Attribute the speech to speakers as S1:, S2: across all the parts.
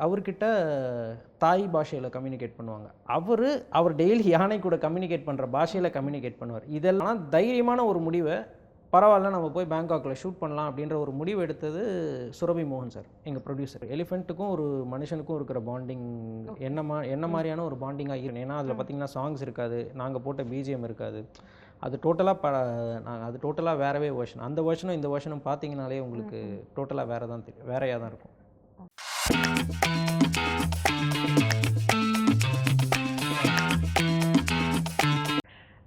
S1: அவர்கிட்ட தாய் பாஷையில் கம்யூனிகேட் பண்ணுவாங்க. அவர் டெய்லி யானை கூட கம்யூனிகேட் பண்ணுற பாஷையில் கம்யூனிகேட் பண்ணுவார். இதெல்லாம் தைரியமான ஒரு முடிவை, பரவாயில்ல நம்ம போய் பேங்காக்கில் ஷூட் பண்ணலாம் அப்படின்ற ஒரு முடிவு எடுத்தது சுரபி மோகன் சார், எங்கள் ப்ரொடியூசர். எலிஃபெண்ட்டுக்கும் ஒரு மனுஷனுக்கும் இருக்கிற பாண்டிங் என்ன மாதிரியான ஒரு பாண்டிங்காக இருக்கும். ஏன்னா அதில் பார்த்தீங்கன்னா சாங்ஸ் இருக்காது, நாங்கள் போட்ட பிஜிஎம் இருக்காது. அது டோட்டலாக வேறவே வெர்ஷன். அந்த வெர்ஷனும் இந்த வெர்ஷனும் பார்த்தீங்கனாலே உங்களுக்கு டோட்டலாக வேறையாக தான் இருக்கும்.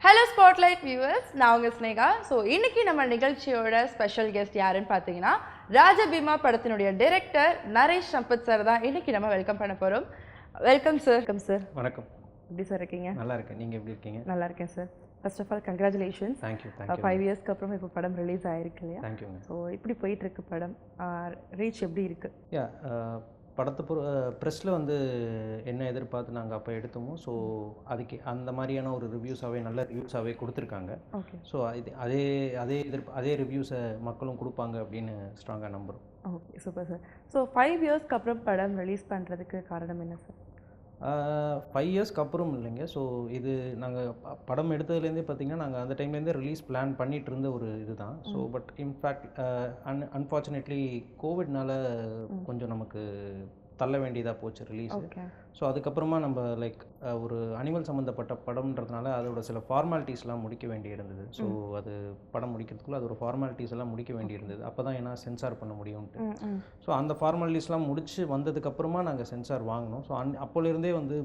S2: ஹலோ ஸ்பாட்லைட் வியூவர்ஸ், நான் உங்கள் ஸ்னேகா. ஸோ இன்றைக்கி நம்ம நிகழ்ச்சியோட ஸ்பெஷல் கெஸ்ட் யாருன்னு பார்த்தீங்கன்னா ராஜபீமா படத்தினுடைய டைரக்டர் நரேஷ் சம்பத் சார் தான் இன்றைக்கி நம்ம வெல்கம் பண்ண போகிறோம். Welcome sir.
S1: வணக்கம்.
S2: எப்படி சார் இருக்கீங்க?
S1: நல்லா இருக்கேன். நீங்கள் எப்படி இருக்கீங்க?
S2: நல்லா இருக்கேன் sir. First of all congratulations.
S1: Thank you.
S2: 5 இயர்ஸ்க்கு அப்புறம் இப்போ படம் ரிலீஸ் ஆகிருக்கு இல்லையா?
S1: தேங்க்யூங்க.
S2: ஸோ இப்படி போயிட்டுருக்கு படம், ரீச் எப்படி இருக்குது?
S1: படத்தை ப்ரெஸ்ஸில் வந்து என்ன எதிர்பார்த்து நாங்கள் அப்போ எடுத்தோமோ, ஸோ அதுக்கு அந்த மாதிரியான ஒரு ரிவ்யூஸாகவே நல்ல ரிவ்யூஸாகவே கொடுத்துருக்காங்க.
S2: ஓகே.
S1: ஸோ அதே ரிவ்யூஸை மக்களும் கொடுப்பாங்க அப்படின்னு ஸ்ட்ராங்காக நம்புகிறோம்.
S2: Okay, super sir. ஸோ 5 இயர்ஸ்க்கு அப்புறம் படம் ரிலீஸ் பண்ணுறதுக்கு காரணம் என்ன சார்?
S1: 5 இயர்ஸ்க்கு அப்புறம் இல்லைங்க. ஸோ இது நாங்கள் படம் எடுத்ததுலேருந்தே பார்த்திங்கன்னா நாங்கள் அந்த டைம்லேருந்தே ரிலீஸ் பிளான் பண்ணிகிட்டு இருந்த ஒரு இதுதான். ஸோ பட் இன்ஃபேக்ட் அன்ஃபார்ச்சுனேட்லி கோவிட்னால கொஞ்சம் நமக்கு தள்ள வேண்டியதாக போச்சு ரிலீஸு. ஸோ அதுக்கப்புறமா நம்ம ஒரு அனிமல் சம்மந்தப்பட்ட படம்ன்றதுனால அதோட சில ஃபார்மாலிட்டிஸ்லாம் முடிக்க வேண்டி இருந்தது. ஸோ அது படம் முடிக்கிறதுக்குள்ளே அதோட ஃபார்மாலிட்டிஸ் எல்லாம் முடிக்க வேண்டி இருந்தது. அப்போ தான் ஏன்னா சென்சார் பண்ண முடியும்ட்டு. ஸோ அந்த ஃபார்மாலிட்டிஸ்லாம் முடிச்சு வந்ததுக்கப்புறமா நாங்கள் சென்சார் வாங்கினோம். ஸோ அப்போலேருந்தே வந்து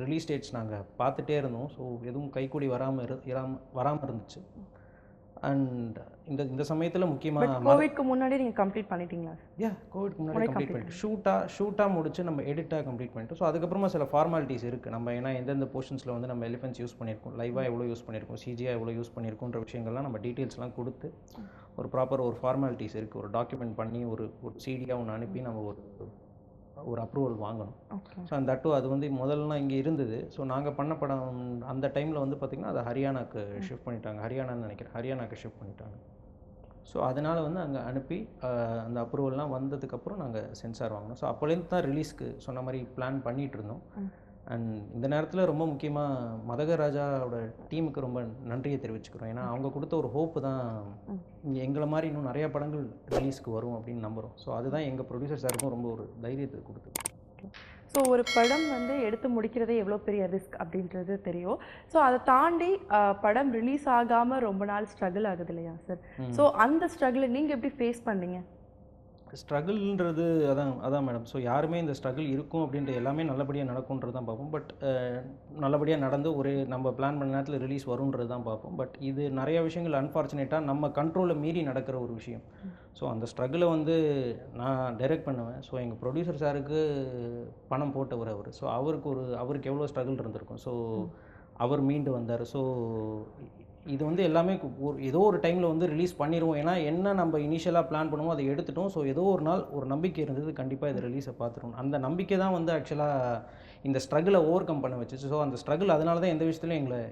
S1: ரிலீஸ் டேட்ஸ் நாங்கள் பார்த்துட்டே இருந்தோம். ஸோ எதுவும் கைக்கூடி வராமல் இருந்துச்சு. அண்ட் இந்த சமயத்தில் முக்கியமாக
S2: கோவிட்க்கு முன்னாடி நீங்கள் கம்ப்ளீட் பண்ணிட்டீங்களா?
S1: கோவிட்க்கு முன்னாடி கம்ப்ளீட் பண்ணிட்டு ஷூட்டாக முடிச்சு நம்ம எடிட்டாக கம்ப்ளீட் பண்ணிட்டு. ஸோ அதுக்கப்புறமா சில ஃபார்மாலிட்டிஸ் இருக்குது. நம்ம ஏன்னா எந்தெந்த போர்ஷன்ஸில் வந்து நம்ம எலிஃபென்ட்ஸ் யூஸ் பண்ணியிருக்கோம், லைவாக எவ்வளோ யூஸ் பண்ணியிருக்கோம், சிஜியாக எவ்வளோ யூஸ் பண்ணியிருக்கோன்ற விஷயங்கள்லாம் நம்ம டீட்டெயில்ஸ்லாம் கொடுத்து ஒரு ப்ராப்பர் ஒரு ஃபார்மாலிட்டிஸ் இருக்குது. ஒரு டாக்குமெண்ட் பண்ணி ஒரு சிடியாக ஒன்று அனுப்பி நம்ம ஒரு அப்ரூவல் வாங்கணும். ஸோ அது வந்து முதல்லாம் இங்கே இருந்தது. ஸோ நாங்கள் பண்ண படம் அந்த டைமில் வந்து பார்த்திங்கன்னா அதை ஹரியானாக்கு ஷிஃப்ட் பண்ணிட்டாங்க. ஹரியானாக்கு ஷிஃப்ட் பண்ணிட்டாங்க. ஸோ அதனால் வந்து அங்கே அனுப்பி அந்த அப்ரூவல்லாம் வந்ததுக்கப்புறம் நாங்கள் சென்சார் வாங்கினோம். ஸோ அப்போலேருந்து தான் ரிலீஸ்க்கு சொன்ன மாதிரி பிளான் பண்ணிகிட்டு இருந்தோம். அண்ட் இந்த நேரத்தில் ரொம்ப முக்கியமாக மதகர் ராஜாவோட டீமுக்கு ரொம்ப நன்றியை தெரிவிச்சுக்கிறோம். ஏன்னா அவங்க கொடுத்த ஒரு ஹோப்பு தான் எங்களை மாதிரி இன்னும் நிறையா படங்கள் ரிலீஸ்க்கு வரும் அப்படின்னு நம்புகிறோம். ஸோ அதுதான் எங்கள் ப்ரொடியூசர் சாருக்கும் ரொம்ப ஒரு தைரியத்தை கொடுத்தது.
S2: ஸோ ஒரு படம் வந்து எடுத்து முடிக்கிறதே எவ்வளோ பெரிய ரிஸ்க் அப்படின்றது தெரியும். ஸோ அதை தாண்டி படம் ரிலீஸ் ஆகாமல் ரொம்ப நாள் ஸ்ட்ரகிள் ஆகுது இல்லையா சார்? ஸோ அந்த ஸ்ட்ரகிளை நீங்கள் எப்படி ஃபேஸ் பண்ணீங்க?
S1: ஸ்ட்ரகிள்ன்றது அதான் மேடம். ஸோ யாருமே இந்த ஸ்ட்ரகிள் இருக்கும் அப்படின்ற எல்லாமே நல்லபடியாக நடக்கும்ன்றது தான் பார்ப்போம். பட் நல்லபடியாக நடந்து நம்ம பிளான் பண்ண நேரத்தில் ரிலீஸ் வரும்ன்றது தான் பார்ப்போம். பட் இது நிறைய விஷயங்கள் அன்ஃபார்ச்சுனேட்டாக நம்ம கண்ட்ரோலை மீறி நடக்கிற ஒரு விஷயம். ஸோ அந்த ஸ்ட்ரகிளை வந்து நான் டைரக்ட் பண்ணுவேன். ஸோ எங்கள் ப்ரொடியூசர் சாருக்கு பணம் போட்டவர் அவர். ஸோ அவருக்கு எவ்வளோ ஸ்ட்ரகிள் இருந்திருக்கும். ஸோ அவர் மீண்டு வந்தார். ஸோ இது வந்து எல்லாமே ஏதோ ஒரு டைமில் வந்து ரிலீஸ் பண்ணிடுவோம். ஏன்னா என்ன நம்ம இனிஷியலாக பிளான் பண்ணுவோம் அதை எடுத்துட்டோம். ஸோ ஏதோ ஒரு நாள் ஒரு நம்பிக்கை இருந்தது, கண்டிப்பாக இது ரிலீஸை பார்த்துருவோம். அந்த நம்பிக்கை தான் வந்து ஆக்சுவலாக இந்த ஸ்ட்ரகிளை ஓவர் கம் பண்ண வச்சுச்சு. ஸோ அந்த ஸ்ட்ரகிள் அதனால தான் எந்த விஷயத்துலையும் எங்களை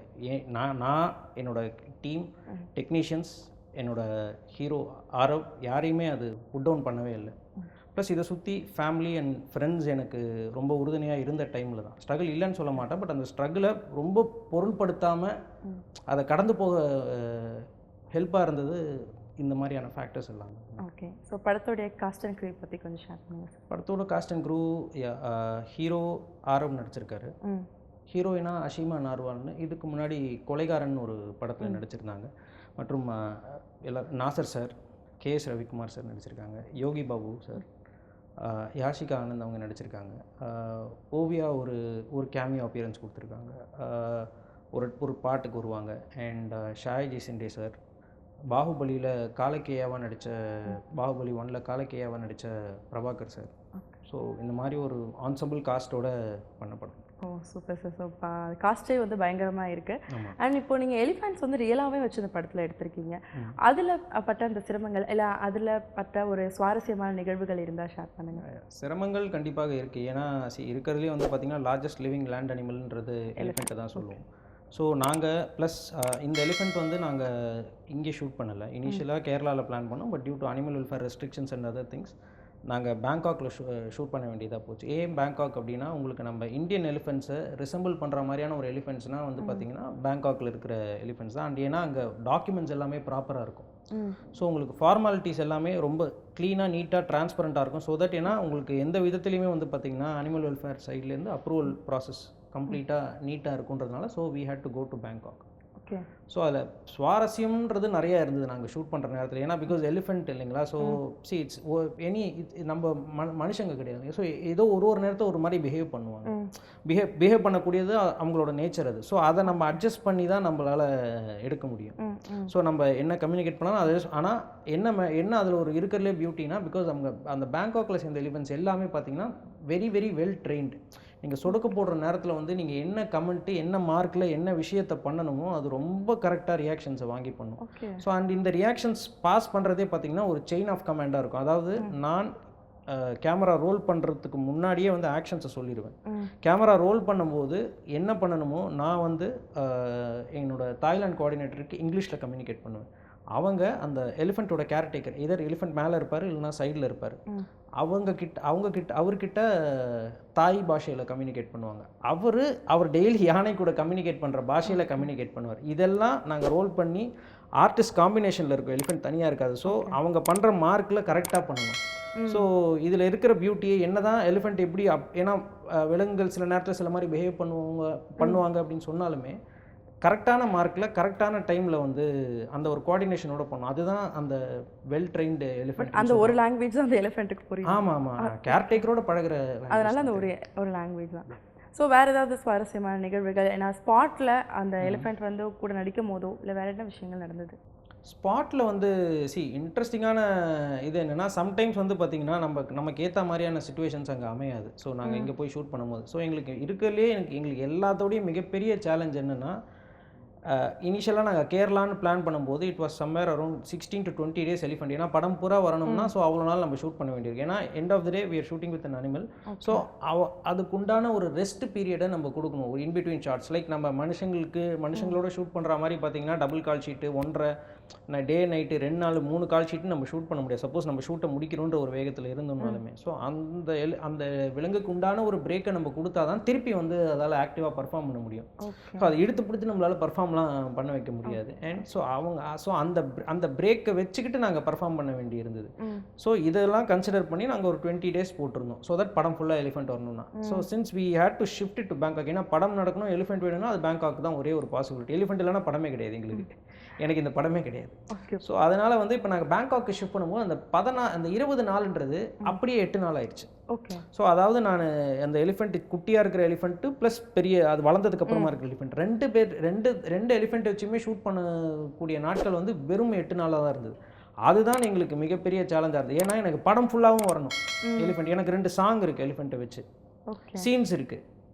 S1: நான் என்னோடய டீம் டெக்னீஷியன்ஸ், என்னோடய ஹீரோ ஆரவ் யாரையுமே அது புட் டவுன் பண்ணவே இல்லை. ப்ளஸ் இதை சுற்றி ஃபேமிலி அண்ட் ஃப்ரெண்ட்ஸ் எனக்கு ரொம்ப உறுதுணையாக இருந்த டைமில் தான். ஸ்ட்ரகிள் இல்லைன்னு சொல்ல மாட்டேன். பட் அந்த ஸ்ட்ரகிளை ரொம்ப பொருள்படுத்தாமல் அதை கடந்து போக ஹெல்ப்பாக இருந்தது இந்த மாதிரியான ஃபேக்டர்ஸ் எல்லாமே.
S2: ஓகே. ஸோ படத்தோடைய காஸ்ட் அண்ட் க்ரூ பற்றி கொஞ்சம் ஷேர் பண்ணுங்கள் சார்.
S1: படத்தோட cast and crew, hero Aarav நடிச்சிருக்காரு. ஹீரோயினா அஷீமா நார்வால்னு இதுக்கு முன்னாடி கொலைகாரன் ஒரு படத்தில் நடிச்சிருந்தாங்க. மற்றும் நாசர் சார், கேஎஸ் ரவிக்குமார் சார் நடிச்சிருக்காங்க. யோகி பாபு சார், யாஷிகா ஆனந்த் அவங்க நடிச்சிருக்காங்க. ஓவியா ஒரு கேமியோ அப்பியரன்ஸ் கொடுத்துருக்காங்க. ஒரு பாட்டுக்கு வருவாங்க. அண்ட் ஷாயஜி சிண்டே சார், பாகுபலியில் காலக்கேயாவாக நடித்த பாகுபலி 1ல் காலக்கேயாவாக நடித்த பிரபாகர் சார். ஸோ இந்த மாதிரி ஒரு ஆன்சம்பிள் காஸ்ட்டோட பண்ண படம்.
S2: ஓ சூப்பர் சார். ஸோ காஸ்ட்டே வந்து பயங்கரமாக இருக்குது. அண்ட் இப்போ நீங்கள் எலிஃபென்ட்ஸ் வந்து ரியலாகவே வச்சு இந்த படத்தில் எடுத்திருக்கீங்க. அதில் பட்ட அந்த சிரமங்கள் இல்லை அதில் பட்ட ஒரு சுவாரஸ்யமான நிகழ்வுகள் இருந்தால் ஷேர் பண்ணுங்கள்.
S1: சிரமங்கள் கண்டிப்பாக இருக்குது. ஏன்னா இருக்கிறதுலேயே வந்து பார்த்திங்கன்னா லார்ஜஸ்ட் லிவிங் லேண்ட் அனிமல்ன்றது எலிஃபெண்ட்டை தான் சொல்லுவோம். ஸோ நாங்கள் ப்ளஸ் இந்த எலிஃபெண்ட் வந்து நாங்கள் இங்கே ஷூட் பண்ணலை. இனிஷியலாக கேரளாவில் பிளான் பண்ணோம். But due to animal welfare restrictions and other things நாங்கள் பேங்காக்ல ஷூட் பண்ண வேண்டியதாக போச்சு. ஏன் பேங்காக் அப்படின்னா, உங்களுக்கு நம்ம இந்தியன் எலிஃபெண்ட்ஸை ரிசம்பிள் பண்ணுற மாதிரியான ஒரு எலிஃபெண்ட்ஸ்னால் வந்து பார்த்திங்கன்னா பேங்காக்ல இருக்கிற எலிஃபெண்ட்ஸ் தான். அண்ட் ஏன்னா அங்கே டாக்குமெண்ட்ஸ் எல்லாமே ப்ராப்பராக இருக்கும். ஸோ உங்களுக்கு ஃபார்மாலிட்டிஸ் எல்லாமே ரொம்ப க்ளீனாக நீட்டாக டிரான்ஸ்பரண்ட்டாக இருக்கும். ஸோ தட் ஏன்னா உங்களுக்கு எந்த விதத்துலையுமே வந்து பார்த்திங்கன்னா அனிமல் வெல்ஃபேர் சைட்லேருந்து அப்ரூவல் ப்ராசஸ் கம்ப்ளீட்டாக நீட்டாக இருக்குன்றதுனால so we had to go to Bangkok. So அதில் சுவாரஸ்யம்ன்றது நிறையா இருந்தது நாங்கள் ஷூட் பண்ணுற நேரத்தில். ஏன்னா பிகாஸ் எலிஃபெண்ட் இல்லைங்களா. ஸோ இட்ஸ் எனி நம்ம மனுஷங்க கிடையாது. ஸோ ஏதோ ஒரு நேரத்தில் ஒரு மாதிரி பிஹேவ் பண்ணுவாங்க. பிஹேவ் பண்ணக்கூடியது அவங்களோட நேச்சர் அது. ஸோ அதை நம்ம அட்ஜஸ்ட் பண்ணி தான் நம்மளால் எடுக்க முடியும். ஸோ நம்ம என்ன கம்யூனிகேட் பண்ணாலும் அது. ஆனால் என்ன அதில் ஒரு இருக்கிறதுலே பியூட்டினா, பிகாஸ் அவங்க அந்த பேங்காக்ல சேர்ந்த எலிஃபெண்ட்ஸ் எல்லாமே பார்த்தீங்கன்னா வெரி வெரி வெல் ட்ரெயின்டு. நீங்கள் சொடுக்க போடுற நேரத்தில் வந்து நீங்கள் என்ன கமெண்ட்டு என்ன மார்க்கில் என்ன விஷயத்தை பண்ணணுமோ அது ரொம்ப கரெக்டாக ரியாக்ஷன்ஸை வாங்கி பண்ணும். ஸோ அண்ட் இந்த ரியாக்ஷன்ஸ் பாஸ் பண்ணுறதே பார்த்திங்கன்னா ஒரு செயின் ஆஃப் கமாண்டாக இருக்கும். அதாவது நான் கேமரா ரோல் பண்ணுறதுக்கு முன்னாடியே வந்து ஆக்ஷன்ஸை சொல்லிடுவேன். கேமரா ரோல் பண்ணும்போது என்ன பண்ணணுமோ நான் வந்து என்னோட தாய்லாந்து கோஆர்டினேட்டருக்கு இங்கிலீஷில் கம்யூனிகேட் பண்ணுவேன். அவங்க அந்த எலிஃபெண்ட்டோட கேர்டேக்கர் இதர் எலிஃபெண்ட் மேலே இருப்பார் இல்லைனா சைடில் இருப்பார். அவர்கிட்ட தாய் பாஷையில் கம்யூனிகேட் பண்ணுவாங்க. அவர் டெய்லி யானை கூட கம்யூனிகேட் பண்ணுற பாஷையில் கம்யூனிகேட் பண்ணுவார். இதெல்லாம் நாங்கள் ரோல் பண்ணி ஆர்டிஸ்ட் காம்பினேஷனில் இருக்கும். எலிஃபெண்ட் தனியாக இருக்காது. ஸோ அவங்க பண்ணுற மார்க்கில் கரெக்டாக பண்ணணும். ஸோ இதில் இருக்கிற பியூட்டியை என்ன தான் எலிஃபெண்ட் எப்படி ஏன்னா விலங்குகள் சில நேரத்தில் சில மாதிரி பிஹேவ் பண்ணுவாங்க அப்படின்னு சொன்னாலுமே கரெக்டான மார்க்கில் கரெக்டான டைமில் வந்து அந்த ஒரு கோஆர்டினேஷனோட பண்ணும். அதுதான் அந்த வெல் ட்ரெயின்டு எலிஃபெண்ட்.
S2: அந்த ஒரு லாங்குவேஜ் தான் அந்த எலிஃபெண்ட்டுக்கு புரியும்.
S1: ஆமாம் கேர்டேக்கரோட பழகிற
S2: அதனால அந்த ஒரு லாங்குவேஜ் தான். ஸோ வேறு ஏதாவது சுவாரஸ்யமான நிகழ்வுகள் ஏன்னா ஸ்பாட்டில் அந்த எலிஃபெண்ட் வந்து கூட நடிக்கும் போதோ இல்லை வேறு என்ன விஷயங்கள் நடந்தது?
S1: ஸ்பாட்டில் வந்து இன்ட்ரெஸ்டிங்கான இது என்னென்னா, சம்டைம்ஸ் வந்து பார்த்திங்கன்னா நமக்கு ஏற்ற மாதிரியான சுச்சுவேஷன்ஸ் அங்கே அமையாது. ஸோ நாங்கள் இங்கே போய் ஷூட் பண்ணும்போது எங்களுக்கு இருக்கிறதுலே எங்களுக்கு எல்லாத்தோடையும் மிகப்பெரிய சேலஞ்ச் என்னென்னா, இனிஷியலாக நாங்கள் கேரளான்னு பிளான் பண்ணும்போது it was somewhere around 16 to 20 days elephant. ஏன்னா படம் பூரா வரணும்னா ஸோ அவ்வளோ நாள் நம்ம ஷூட் பண்ண வேண்டியிருக்கு. ஏன்னா end of the day we are shooting with an animal. So அதுக்குண்டான ஒரு ரெஸ்ட் பீரியடை நம்ம கொடுக்கணும். ஒரு இன்பிட்வீன் ஷார்ட்ஸ் லைக் நம்ம மனுஷங்களோட ஷூட் பண்ணுற மாதிரி பார்த்தீங்கன்னா டபுள் கால் ஷீட்டு 1.5 டே நைட்டு 2 நாள் 3 கால் ஷீட்டு நம்ம ஷூட் பண்ண முடியாது. சப்போஸ் நம்ம ஷூட்டை முடிக்கணுன்ற ஒரு வேகத்தில் இருந்தோம்னாலுமே ஸோ அந்த விலங்குக்கு உண்டான ஒரு பிரேக்கை நம்ம கொடுத்தா தான் திருப்பி வந்து அதால் ஆக்டிவாக பர்ஃபார்ம் பண்ண முடியும். ஸோ அதை இழுத்து பிடிச்சி நம்மளால் பர்ஃபார்ம்லாம் பண்ண வைக்க முடியாது. அண்ட் ஸோ அந்த பிரேக்கை வச்சுக்கிட்டு நாங்கள் பர்ஃபார்ம் பண்ண வேண்டி இருந்தது. ஸோ இதெல்லாம் கன்சிடர் பண்ணி நாங்கள் ஒரு 20 days போட்டிருந்தோம். ஸோ தட் படம் ஃபுல்லாக எலிஃபெண்ட் வரணும்னா. So since we had to shift to Bangkok. ஏன்னா படம் நடக்கணும் எலிஃபெண்ட் வேணும்னா அது பேங்காக் தான் ஒரே ஒரு பாசிபிலிட்டி. எலிஃபெண்ட் இல்லைனா படமே கிடையாது எங்களுக்கு. எனக்கு இந்த படமே கிடையாது. ஸோ அதனால் வந்து இப்போ நாங்கள் பேங்காக்கு ஷிஃப்ட் பண்ணும்போது அந்த 20 நாள்ன்றது அப்படியே 8 நாள் ஆயிடுச்சு. ஸோ அதாவது நான் அந்த எலிஃபெண்ட் குட்டியாக இருக்கிற எலிஃபெண்ட்டு ப்ளஸ் பெரிய அது வளர்ந்ததுக்கு அப்புறமா இருக்கிற எலிஃபெண்ட் ரெண்டு எலிஃபெண்ட் வச்சுமே ஷூட் பண்ணக்கூடிய நாட்கள் வந்து வெறும் 8 நாளாக தான் இருந்தது. அதுதான் எங்களுக்கு மிகப்பெரிய சேலஞ்சாக இருந்தது. ஏன்னா எனக்கு படம் ஃபுல்லாகவும் வரணும் எலிஃபெண்ட். எனக்கு 2 சாங் இருக்குது எலிஃபெண்ட்டை வச்சு, சீன்ஸ் இருக்குது,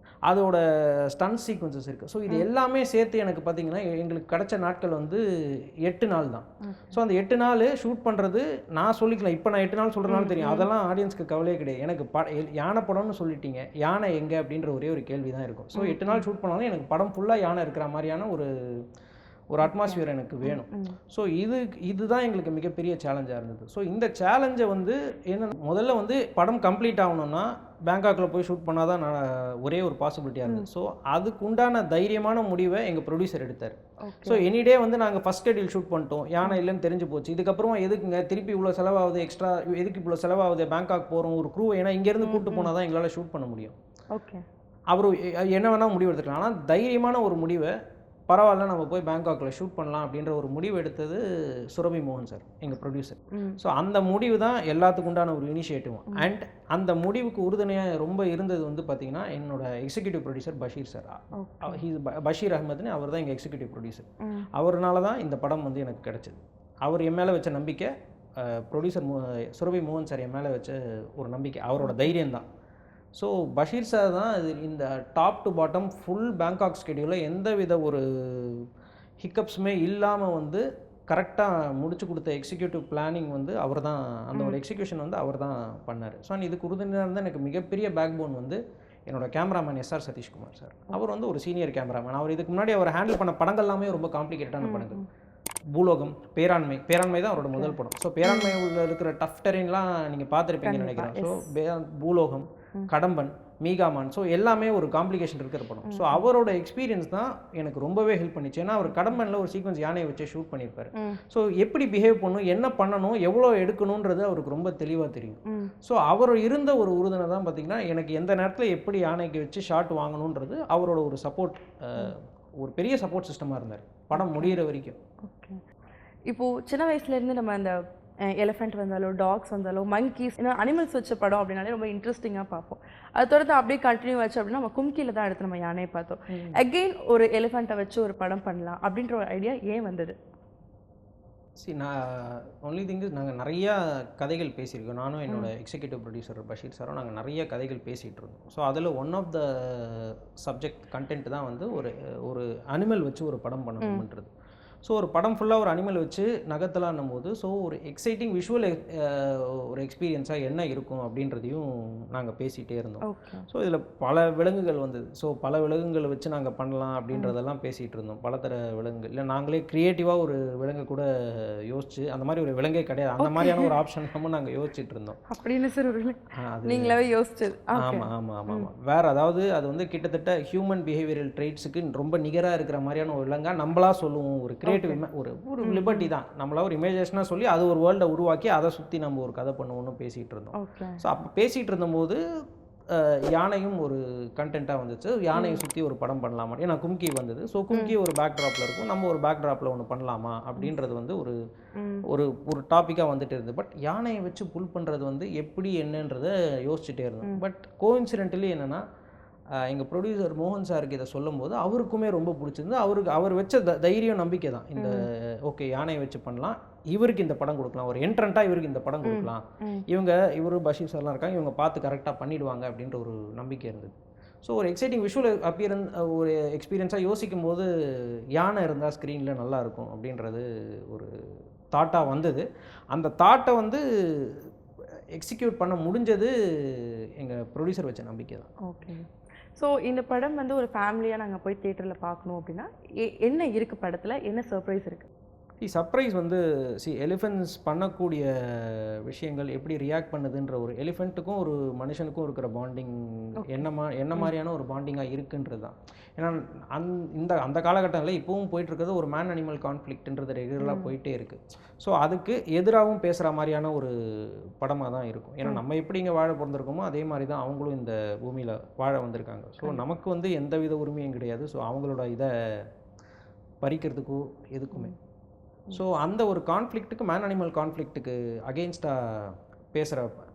S1: அதோட ஸ்டன் சீக்வன்சஸ் இருக்குது. ஸோ இது எல்லாமே சேர்த்து எனக்கு பார்த்திங்கன்னா எங்களுக்கு கிடச்ச நாட்கள் வந்து 8 நாள் தான். ஸோ அந்த 8 நாள் ஷூட் பண்ணுறது நான் சொல்லிக்கலாம். இப்போ நான் 8 நாள் சொல்கிறனால தெரியும், அதெல்லாம் ஆடியன்ஸ்க்கு கவலையே கிடையாது. எனக்கு யானை படம்னு சொல்லிட்டீங்க, யானை எங்கே அப்படின்ற ஒரே ஒரு கேள்வி தான் இருக்கும். ஸோ 8 நாள் ஷூட் பண்ணாலும் எனக்கு படம் ஃபுல்லாக யானை இருக்கிற மாதிரியான ஒரு அட்மாஸ்பியர் எனக்கு வேணும். ஸோ இதுதான் எங்களுக்கு மிகப்பெரிய சேலஞ்சாக இருந்தது. ஸோ இந்த சேலஞ்சை வந்து முதல்ல வந்து படம் கம்ப்ளீட் ஆகணும்னா பேங்காக்கில் போய் ஷூட் பண்ணால் தான் ஒரே ஒரு பாசிபிலிட்டியாக இருந்தது. ஸோ அதுக்கு உண்டான தைரியமான முடிவை எங்கள் ப்ரொடியூசர் எடுத்தார். ஸோ எனிடே வந்து நாங்கள் ஃபஸ்ட் ஷெட்யூல் ஷூட் பண்ணிட்டோம், யானை இல்லைன்னு தெரிஞ்சு போச்சு. இதுக்கப்புறமா எதுக்குங்க திருப்பி இவ்வளோ செலவாகுது, எக்ஸ்ட்ரா எதுக்கு இவ்வளோ செலவாகுது, பேங்காக் போகிறோம் ஒரு க்ரூ, ஏன்னா இங்கேருந்து கூப்பிட்டு போனால் தான் எங்களால் ஷூட் பண்ண முடியும். அவர் என்ன வேணால் முடிவு எடுத்துக்கலாம். ஆனால் தைரியமான ஒரு முடிவை பரவாயில்ல நம்ம போய் பேங்காக்கில் ஷூட் பண்ணலாம் அப்படின்ற ஒரு முடிவு எடுத்தது சுரபி மோகன் சார், எங்கள் ப்ரொடியூசர். ஸோ அந்த முடிவு தான் எல்லாத்துக்கு உண்டான ஒரு இனிஷியேட்டிவ். அண்ட் அந்த முடிவுக்கு உறுதுணையாக ரொம்ப இருந்தது வந்து பார்த்திங்கன்னா என்னோட executive producer Basheer sir. Basheer அஹமத்னு அவர் தான் எங்கள் எக்ஸிக்யூட்டிவ் ப்ரொடியூசர். அவர்னால தான் இந்த படம் வந்து எனக்கு கிடச்சிது. அவர் என் மேலே வச்ச நம்பிக்கை, ப்ரொடியூசர் சுரபி மோகன் சார் என் மேலே வச்ச ஒரு நம்பிக்கை, அவரோட தைரியம் தான். ஸோ பஷீர் சார் தான் இந்த top to bottom full Bangkok ஸ்கெடியூலில் எந்த வித ஒரு ஹிக்கப்ஸுமே இல்லாமல் வந்து கரெக்டாக முடிச்சு கொடுத்த எக்ஸிக்யூட்டிவ் பிளானிங் வந்து அவர் தான், அந்த ஒரு எக்ஸிக்யூஷன் வந்து அவர் தான் பண்ணார். ஸோ இதுக்கு உறுதுணையாக இருந்தால் எனக்கு மிகப்பெரிய பேக் போன் வந்து என்னோடய கேமராமேன் SR சதீஷ்குமார் சார். அவர் வந்து ஒரு சீனியர் கேமராமேன். அவர் இதுக்கு முன்னாடி அவர் ஹேண்டில் பண்ண படங்கள் எல்லாமே ரொம்ப காம்ப்ளிகேட்டடான படங்கள். பூலோகம், பேராண்மை தான் அவரோட முதல் படம். ஸோ பேராண்மை உள்ள இருக்கிற டஃப் டெரெயின்லாம் நீங்கள் பார்த்துருப்பீங்கன்னு நினைக்கிறேன். ஸோ பூலோகம், கடம்பன், மீகாமான், ஸோ எல்லாமே ஒரு காம்ப்ளிகேஷன் இருக்கிற படம். ஸோ அவரோட எக்ஸ்பீரியன்ஸ் தான் எனக்கு ரொம்பவே ஹெல்ப் பண்ணிச்சு. ஏன்னா அவர் கடம்பனில் ஒரு சீக்வன்ஸ் யானையை வச்சு ஷூட் பண்ணியிருப்பாரு. ஸோ எப்படி பிஹேவ் பண்ணணும், என்ன பண்ணணும், எவ்வளோ எடுக்கணுன்றது அவருக்கு ரொம்ப தெளிவாக தெரியும். ஸோ அவர் இருந்த ஒரு உறுதுணை தான் பார்த்தீங்கன்னா எனக்கு எந்த நேரத்தில் எப்படி யானைக்கு வச்சு ஷாட் வாங்கணுன்றது அவரோட ஒரு சப்போர்ட், ஒரு பெரிய சப்போர்ட் சிஸ்டமாக இருந்தார் படம் முடிகிற வரைக்கும்.
S2: ஓகே. இப்போது சின்ன வயசுலேருந்து நம்ம அந்த எலிஃபெண்ட் வந்தாலோ டாக்ஸ் வந்தாலோ மங்கீஸ் ஏன்னா அனிமல்ஸ் வச்ச படம் அப்படின்னாலே ரொம்ப இன்ட்ரெஸ்டிங்காக பார்ப்போம். அது தொடர்ந்து அப்படியே கண்டினியூ வச்சு அப்படின்னா நம்ம கும்கியில் தான் எடுத்து நம்ம யானையை பார்த்தோம். அகெயின் ஒரு எலிஃபெண்ட்டை வச்சு ஒரு படம் பண்ணலாம் அப்படின்ற ஒரு ஐடியா ஏன் வந்தது?
S1: நான் ஒன்லி திங் நாங்கள் நிறையா கதைகள் பேசியிருக்கோம். நானும் என்னோட எக்ஸிக்யூட்டிவ் ப்ரொடியூசர் பஷீர் சாரும் நாங்கள் நிறைய கதைகள் பேசிகிட்டு இருந்தோம். ஸோ அதில் one of the subject content தான் வந்து ஒரு அனிமல் வச்சு ஒரு படம் பண்ணணுன்றது. ஸோ ஒரு படம் ஃபுல்லாக ஒரு அனிமல் வச்சு நகர்த்தலான்னும் போது ஸோ ஒரு எக்ஸைட்டிங் விஷுவல் ஒரு எக்ஸ்பீரியன்ஸாக என்ன இருக்கும் அப்படின்றதையும் நாங்கள் பேசிகிட்டே இருந்தோம். ஸோ இதில் பல விலங்குகள் வந்தது. ஸோ பல விலங்குகளை வச்சு நாங்கள் பண்ணலாம் அப்படின்றதெல்லாம் பேசிகிட்டு இருந்தோம். பலதர விலங்குகள் இல்லை நாங்களே க்ரியேட்டிவாக ஒரு விலங்கு கூட யோசிச்சு அந்த மாதிரி ஒரு விலங்கே கிடையாது, அந்த மாதிரியான ஒரு ஆப்ஷன் நம்ம நாங்கள் யோசிச்சுட்டு இருந்தோம்.
S2: அப்படின்னு சார் நீங்களாவே யோசிச்சது?
S1: ஆமாம் ஆமாம் ஆமாம் ஆமாம். வேறு அதாவது அது வந்து கிட்டத்தட்ட ஹியூமன் பிஹேவியரல் ட்ரெய்ட்ஸுக்கு ரொம்ப நிகராக இருக்கிற மாதிரியான ஒரு விலங்காக நம்மளா சொல்லுவோம். ஒரு ஒரு லிபர்ட்டி தான், நம்மளா ஒரு இமேஜினேஷனாக சொல்லி அது ஒரு வேர்ல்டை உருவாக்கி அதை சுற்றி நம்ம ஒரு கதை பண்ணுவோம்னு பேசிகிட்டு இருந்தோம். ஸோ அப்போ பேசிகிட்டு இருந்தபோது யானையும் ஒரு கண்டென்ட்டாக வந்துச்சு. யானையை சுற்றி ஒரு படம் பண்ணலாமா, ஏன்னா கும்கி வந்தது. ஸோ கும்கி ஒரு பேக் ட்ராப்பில் இருக்கும், நம்ம ஒரு பேக் ட்ராப்பில் ஒன்று பண்ணலாமா அப்படின்றது வந்து ஒரு ஒரு டாப்பிக்காக வந்துட்டு இருந்தது. பட் யானையை வச்சு புல் பண்ணுறது வந்து எப்படி என்னன்றதை யோசிச்சுட்டே இருந்தோம். பட் கோஇன்சிடென்டலி என்னென்னா எங்கள் ப்ரொடியூசர் மோகன் சாருக்கு இதை சொல்லும்போது அவருக்குமே ரொம்ப பிடிச்சிருந்து. அவர் வச்ச தைரியம் நம்பிக்கை தான் இந்த ஓகே யானையை வச்சு பண்ணலாம், இவருக்கு இந்த படம் கொடுக்கலாம், ஒரு என்ட்ரண்ட்டாக இவருக்கு இந்த படம் கொடுக்கலாம், இவர் பஷீர் சார்லாம் இருக்காங்க, இவங்க பார்த்து கரெக்டாக பண்ணிடுவாங்க அப்படின்ற ஒரு நம்பிக்கை இருந்தது. ஸோ ஒரு எக்ஸைட்டிங் விஷுவல் ஒரு எக்ஸ்பீரியன்ஸாக யோசிக்கும் போது யானை இருந்தால் ஸ்க்ரீனில் நல்லாயிருக்கும் அப்படின்றது ஒரு தாட்டாக வந்தது. அந்த தாட்டை வந்து எக்ஸிக்யூட் பண்ண முடிஞ்சது எங்கள் ப்ரொடியூசர் வச்ச நம்பிக்கை தான்.
S2: ஓகே. ஸோ இந்த படம் வந்து ஒரு ஃபேமிலியாக நாங்கள் போய் தியேட்டரில் பார்க்கணும் அப்படின்னா என்ன இருக்குது படத்தில், என்ன சர்ப்ரைஸ் இருக்குது?
S1: சர்ப்ரைஸ் வந்து எலிஃபென்ட்ஸ் பண்ணக்கூடிய விஷயங்கள் எப்படி ரியாக்ட் பண்ணுதுன்ற ஒரு எலிஃபெண்ட்டுக்கும் ஒரு மனுஷனுக்கும் இருக்கிற பாண்டிங் என்ன மாதிரியான ஒரு பாண்டிங்காக இருக்குன்றது தான். ஏன்னா அந்த காலகட்டத்தில் இப்போவும் போயிட்டுருக்கிறது ஒரு மேன் அனிமல் கான்ஃப்ளிக்ட்ன்றது ரெகுலராக போயிட்டே இருக்குது. ஸோ அதுக்கு எதிராகவும் பேசுகிற மாதிரியான ஒரு படமாக தான் இருக்கும். ஏன்னா நம்ம எப்படி இங்கே வாழ பிறந்திருக்கோமோ அதே மாதிரி தான் அவங்களும் இந்த பூமியில் வாழ வந்திருக்காங்க. ஸோ நமக்கு வந்து எந்த வித உரிமையும் கிடையாது. ஸோ அவங்களோட இதை பறிக்கிறதுக்கோ எதுக்குமே. ஸோ அந்த ஒரு கான்ஃப்ளிக்ட்டுக்கு மேன் அனிமல் கான்ஃப்ளிக்ட்டுக்கு அகெயின்ஸ்டாக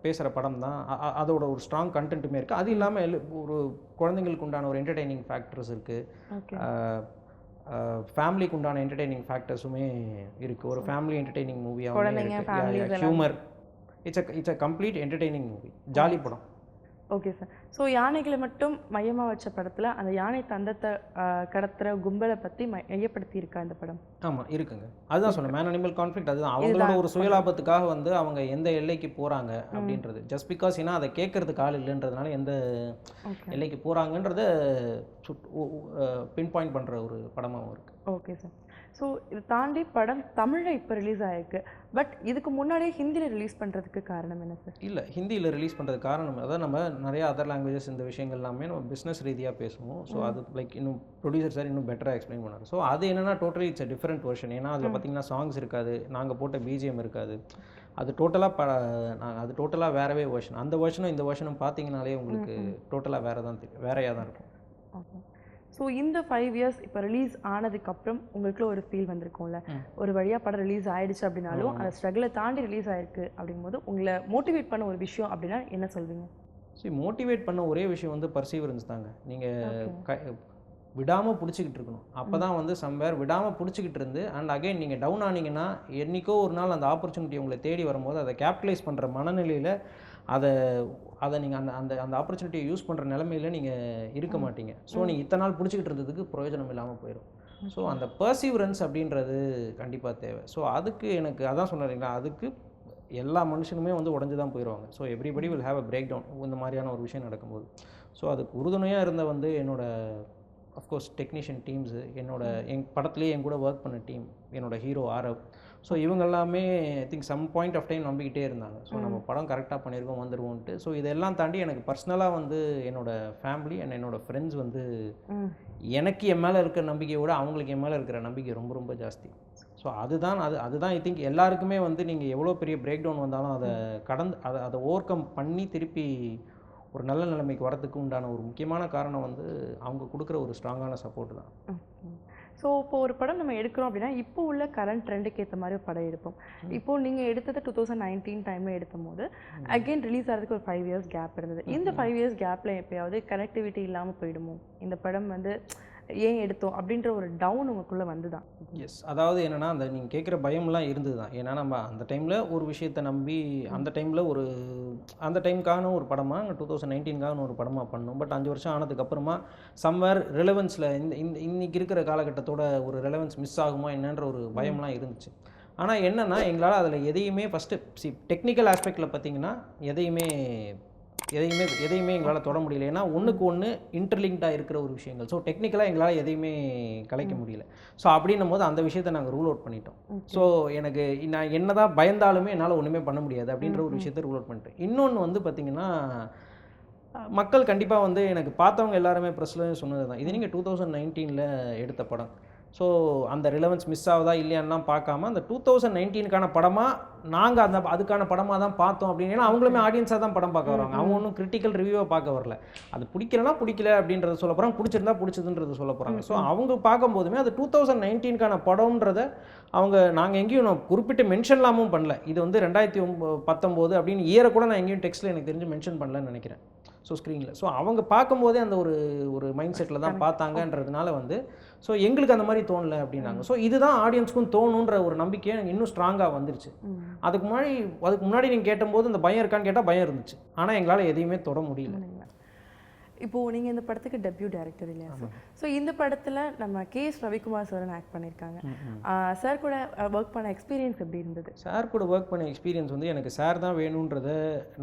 S1: பேசுகிற படம் தான். அதோட ஒரு ஸ்ட்ராங் கண்டென்ட்டுமே இருக்குது. அது இல்லாமல் ஒரு குழந்தைங்களுக்கு உண்டான ஒரு என்டர்டெய்னிங் ஃபேக்டர்ஸ் இருக்குது, ஃபேமிலிக்கு உண்டான என்டர்டெய்னிங் ஃபேக்டர்ஸுமே இருக்குது. ஒரு ஃபேமிலி என்டர்டெய்னிங் மூவியாக humour, it's a complete entertaining movie, jolly படம்.
S2: Okay sir. ஸோ யானைகளை மட்டும் மையமாக வச்ச படத்தில் அந்த யானை தந்தத்தை கடத்துகிற கும்பலை பற்றி மையப்படுத்தி இருக்கா இந்த படம்?
S1: ஆமாம் இருக்குங்க. அதுதான் சொன்னேன், மேன் அனிமல் கான்ஃப்ளிக்ட். அதுதான் அவங்களோட ஒரு சுயலாபத்துக்காக வந்து அவங்க எந்த எல்லைக்கு போகிறாங்க அப்படின்றது. ஜஸ்ட் பிகாஸ் ஏன்னா அதை கேட்கறதுக்கு ஆள் இல்லைன்றதுனால எந்த எல்லைக்கு போகிறாங்கன்றத பின் பாயிண்ட் பண்ணுற ஒரு படமாகவும் இருக்குது.
S2: Okay sir. ஸோ இதை தாண்டி படம் தமிழில் இப்போ ரிலீஸ் ஆகிருக்கு, பட் இதுக்கு முன்னாடியே ஹிந்தியில் ரிலீஸ் பண்ணுறதுக்கு காரணம் என்ன சார்? இல்லை, ஹிந்தியில் ரிலீஸ் பண்ணுறதுக்கு காரணம் அதான் நம்ம நிறையா அதர் லாங்குவேஜஸ் இந்த விஷயங்கள் எல்லாமே நம்ம பிஸ்னஸ் ரீதியாக பேசுவோம். ஸோ அது லைக் இன்னும் ப்ரொடியூசர் சார் இன்னும் பெட்டராக எக்ஸ்பிளைன் பண்ணார். ஸோ அது என்னென்னா totally it's a different version. ஏன்னா அதில் பார்த்தீங்கன்னா சாங்ஸ் இருக்காது, நாங்கள் போட்ட பிஜிஎம் இருக்காது, அது டோட்டலாக வேறவே வெர்ஷன். அந்த வெர்ஷனும் இந்த வெர்ஷனும் பார்த்தீங்கனாலே உங்களுக்கு டோட்டலாக வேறையாக தான் இருக்கும். ஓகே. ஸோ இந்த 5 இயர்ஸ் இப்போ ரிலீஸ் ஆனதுக்கப்புறம் உங்களுக்குள்ள ஒரு ஃபீல் வந்திருக்கும்ல, ஒரு வழியாக படம் ரிலீஸ் ஆகிடுச்சு அப்படின்னாலும் அந்த ஸ்ட்ரகிளை தாண்டி ரிலீஸ் ஆகிருக்கு அப்படிங்கும்போது உங்களை மோட்டிவேட் பண்ண ஒரு விஷயம் அப்படின்னா என்ன சொல்வீங்க? மோட்டிவேட் பண்ண ஒரே விஷயம் வந்து பர்சீவரன்ஸ் தாங்க. நீங்கள் விடாமல் பிடிச்சிக்கிட்டு இருக்கணும். அப்போ தான் வந்து சம்வேர் விடாமல் பிடிச்சிக்கிட்டு இருந்து அண்ட் அகைன் நீங்கள் டவுன் ஆனீங்கன்னா என்றைக்கோ ஒரு நாள் அந்த ஆப்பர்ச்சுனிட்டி உங்களை தேடி வரும்போது அதை கேபிட்டலைஸ் பண்ணுற மனநிலையில் அதை நீங்கள் அந்த ஆப்பர்ச்சுனிட்டியை யூஸ் பண்ணுற நிலைமையில் நீங்கள் இருக்க மாட்டீங்க. ஸோ நீங்கள் இத்தனை நாள் பிடிச்சிக்கிட்டு இருந்ததுக்கு பிரயோஜனம் இல்லாமல் போயிடும். ஸோ அந்த பர்சீவரன்ஸ் அப்படின்றது கண்டிப்பாக தேவை. ஸோ அதுக்கு எனக்கு அதான் சொன்னீங்களா, அதுக்கு எல்லா மனுஷனுமே வந்து உடஞ்சி தான் போயிடுவாங்க. So everybody will have a breakdown இந்த மாதிரியான ஒரு விஷயம் நடக்கும்போது. ஸோ அதுக்கு உறுதுணையாக இருந்த வந்து என்னோடய
S1: அஃப்கோர்ஸ் டெக்னீஷியன் டீம்ஸு என் படத்துலேயே என் கூட ஒர்க் பண்ண டீம், என்னோட ஹீரோ ஆரவ். ஸோ இவங்க எல்லாமே I think some point of time நம்பிக்கிட்டே இருந்தாங்க. ஸோ நம்ம படம் கரெக்டாக பண்ணியிருக்கோம், வந்துடுவோன்ட்டு. ஸோ இதெல்லாம் தாண்டி எனக்கு பர்சனலாக வந்து என்னோடய ஃபேமிலி அண்ட் என்னோடய ஃப்ரெண்ட்ஸ் வந்து எனக்கு என் மேலே இருக்கிற நம்பிக்கையை விட அவங்களுக்கு என் மேலே இருக்கிற நம்பிக்கை ரொம்ப ரொம்ப ஜாஸ்தி. ஸோ அதுதான் ஐ திங்க் எல்லாருக்குமே வந்து நீங்கள் எவ்வளோ பெரிய பிரேக் டவுன் வந்தாலும் அதை கடந்து அதை ஓவர் கம் பண்ணி திருப்பி ஒரு நல்ல நிலைமைக்கு வரதுக்கு உண்டான ஒரு முக்கியமான காரணம் வந்து அவங்க கொடுக்குற ஒரு ஸ்ட்ராங்கான சப்போர்ட் தான்.
S2: ஸோ இப்போ ஒரு படம் நம்ம எடுக்கிறோம் அப்படின்னா இப்போ உள்ள கரண்ட் ட்ரெண்டுக்கு ஏற்ற மாதிரி ஒரு படம் எடுப்போம். இப்போது நீங்கள் எடுத்தது 2019 டைமில் எடுத்தும் போது அகெயின் ரிலீஸ் ஆகிறதுக்கு ஒரு 5 இயர்ஸ் கேப் இருந்தது. இந்த 5 இயர்ஸ் கேப்பில் எப்போயாவது கனெக்டிவிட்டி இல்லாமல் போயிடுமோ, இந்த படம் வந்து ஏன் எடுத்தோம் அப்படின்ற ஒரு டவுன் உங்களுக்குள்ளே வந்து தான்?
S1: எஸ், அதாவது என்னென்னா அந்த நீங்கள் கேட்குற பயம்லாம் இருந்தது தான். ஏன்னா நம்ம அந்த டைமில் ஒரு விஷயத்தை நம்பி அந்த டைமில் அந்த டைமுக்கான ஒரு படமாக 2019க்கான ஒரு படமாக பண்ணோம். பட் 5 வருஷம் ஆனதுக்கப்புறமா சம்வேர் ரிலவன்ஸில் இன்னைக்கு இருக்கிற காலகட்டத்தோட ஒரு ரிலவன்ஸ் மிஸ் ஆகுமா என்னன்ற ஒரு பயம்லாம் இருந்துச்சு. ஆனால் என்னென்னா எங்களால் அதில் எதையுமே ஃபஸ்ட்டு டெக்னிக்கல் ஆஸ்பெக்டில் பார்த்திங்கன்னா எதையுமே எங்களால் தொட முடியல. ஏன்னா ஒன்றுக்கு ஒன்று இன்டர்லிங்க்டாக இருக்கிற ஒரு விஷயங்கள். ஸோ டெக்னிக்கலாக எங்களால் எதையுமே கலைக்க முடியல. ஸோ அப்படின்னும் போது அந்த விஷயத்தை நாங்கள் ரூல் அவுட் பண்ணிட்டோம். ஸோ எனக்கு நான் என்ன தான் பயந்தாலுமே என்னால் ஒன்றுமே பண்ண முடியாது அப்படின்ற ஒரு விஷயத்தை ரூல் அவுட் பண்ணிட்டேன். இன்னொன்று வந்து பார்த்திங்கன்னா மக்கள் கண்டிப்பாக வந்து எனக்கு பார்த்தவங்க எல்லாருமே ப்ரெஸ்ஸில் சொன்னது தான், இது நீங்கள் 2019 எடுத்த படம். ஸோ அந்த ரிலவன்ஸ் மிஸ் ஆகுதா இல்லையான்லாம் பார்க்காம அந்த 2019க்கான படமாக நாங்கள் அதுக்கான படமாக தான் பார்த்தோம் அப்படின்னு. ஏன்னா அவங்களுமே ஆடியன்ஸாக தான் படம் பார்க்க வராங்க, அவங்க ஒன்றும் கிரிட்டிக்கல் ரிவ்யூவாக பார்க்க வரல. அது பிடிக்கலனா பிடிக்கல அப்படின்றத சொல்ல போகிறாங்க, பிடிச்சிருந்தா பிடிச்சதுன்றது சொல்ல போகிறாங்க. ஸோ அவங்க பார்க்கும்போதுமே அது 2019க்கான படம்ன்றத நாங்கள் எங்கேயும் குறிப்பிட்டு மென்ஷன்லாமும் பண்ணல. இது வந்து 2019 அப்படின்னு இயரை கூட நான் எங்கேயும் டெக்ஸ்ட்டில் எனக்கு தெரிஞ்சு மென்ஷன் பண்ணலன்னு நினைக்கிறேன். ஸோ ஸ்க்ரீனில் ஸோ அவங்க பார்க்கும்போதே அந்த ஒரு மைண்ட் செட்டில் தான் பார்த்தாங்கன்றதுனால வந்து ஸோ எங்களுக்கு அந்த மாதிரி தோணலை அப்படின்னாங்க. ஸோ இதுதான் ஆடியன்ஸ்க்கும் தோணுன்ற ஒரு நம்பிக்கை எனக்கு இன்னும் ஸ்ட்ராங்காக வந்துருச்சு. அதுக்கு முன்னாடி நீங்கள் கேட்டபோது இந்த பயம் இருக்கான்னு கேட்டால் பயம் இருந்துச்சு. ஆனால் எங்களால் எதையுமே தொட முடியல.
S2: இப்போது நீங்கள் இந்த படத்துக்கு டெபியூ டைரக்டர் இல்லையா சார்? ஸோ இந்த படத்தில் நம்ம கேஎஸ் ரவிக்குமார் சார் ஆக்ட் பண்ணியிருக்காங்க. சார் கூட ஒர்க் பண்ண எக்ஸ்பீரியன்ஸ் எப்படி இருந்தது?
S1: சார் கூட ஒர்க் பண்ண எக்ஸ்பீரியன்ஸ் வந்து எனக்கு சார் தான் வேணுன்றத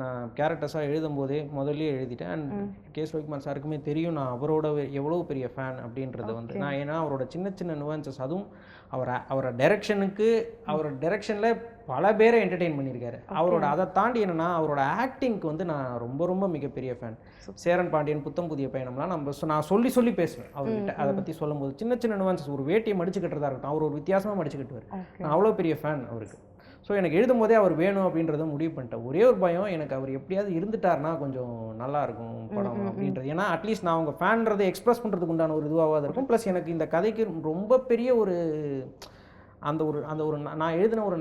S1: நான் கேரக்டர்ஸாக எழுதும் போதே முதல்ல எழுதிட்டேன். அண்ட் கேஎஸ் ரவிக்குமார் சாருக்குமே தெரியும் நான் அவரோட எவ்வளோ பெரிய ஃபேன் அப்படின்றத வந்து நான். ஏன்னா அவரோட சின்ன சின்ன நுவான்சஸ், அதுவும் அவரோட டைரக்ஷனில் பல பேரை என்டர்டெயின் பண்ணியிருக்காரு. அதை தாண்டி என்னென்னா அவரோட ஆக்டிங்க்கு வந்து நான் ரொம்ப ரொம்ப மிகப்பெரிய ஃபேன். சேரன் பாண்டியன், புத்தம் புதிய பயணம்லாம் நான் சொல்லி பேசுவேன் அவர்கிட்ட. அதை பற்றி சொல்லும்போது சின்ன சின்ன நுவான்சஸ், ஒரு வேட்டியை மடிச்சு கட்டுறதா இருக்கட்டும், அவர் ஒரு வித்தியாசமாக மடிச்சு கட்டுவார். நான் அவ்வளோ பெரிய ஃபேன் அவருக்கு. ஸோ எனக்கு எழுதும் போதே அவர் வேணும் அப்படின்றத முடிவு பண்ணிட்டேன். ஒரே ஒரு பயம், எனக்கு அவர் எப்படியாவது இருந்துட்டார்னா கொஞ்சம் நல்லாயிருக்கும் படம் அப்படின்றது. ஏன்னா அட்லீஸ்ட் நான் அவங்க ஃபேன்றதை எக்ஸ்பிரஸ் பண்ணுறதுக்கு உண்டான ஒரு இதுவாக இருக்கும். ப்ளஸ் எனக்கு இந்த கதைக்கு ரொம்ப பெரிய ஒரு நான் எழுதின ஒரு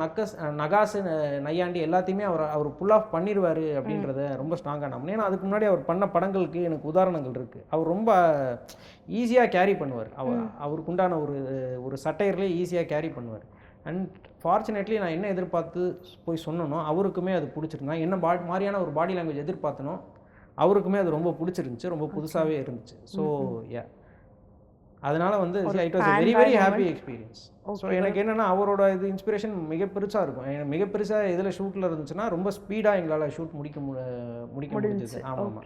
S1: நகாசு நையாண்டி எல்லாத்தையுமே அவர் புல் ஆஃப் பண்ணிடுவார் அப்படின்றத ரொம்ப ஸ்ட்ராங்காக நம்பினேன். ஏன்னா அதுக்கு முன்னாடி அவர் பண்ண படங்களுக்கு எனக்கு உதாரணங்கள் இருக்குது. அவர் ரொம்ப ஈஸியாக கேரி பண்ணுவார். அவருக்கு உண்டான ஒரு சட்டையர்லேயே ஈஸியாக கேரி பண்ணுவார். அண்ட் ஃபார்ச்சுனேட்லி நான் என்ன எதிர்பார்த்து போய் சொன்னனோ அவருக்குமே அது பிடிச்சிருந்தேன். என்ன மாதிரியான ஒரு பாடி லாங்குவேஜ் எதிர்பார்த்தனோ அவருக்குமே அது ரொம்ப பிடிச்சிருந்துச்சு, ரொம்ப புதுசாகவே இருந்துச்சு. ஸோ அதனால் வந்து it was very very happy experience. So எனக்கு என்னென்னா அவரோட இன்ஸ்பிரேஷன் மிக பெருசாக இருக்கும். மிக பெருசாக இதில் ஷூட்டில் இருந்துச்சுன்னா ரொம்ப ஸ்பீடாக எங்களால் ஷூட் முடிக்க முடிஞ்சது. ஆமாம்.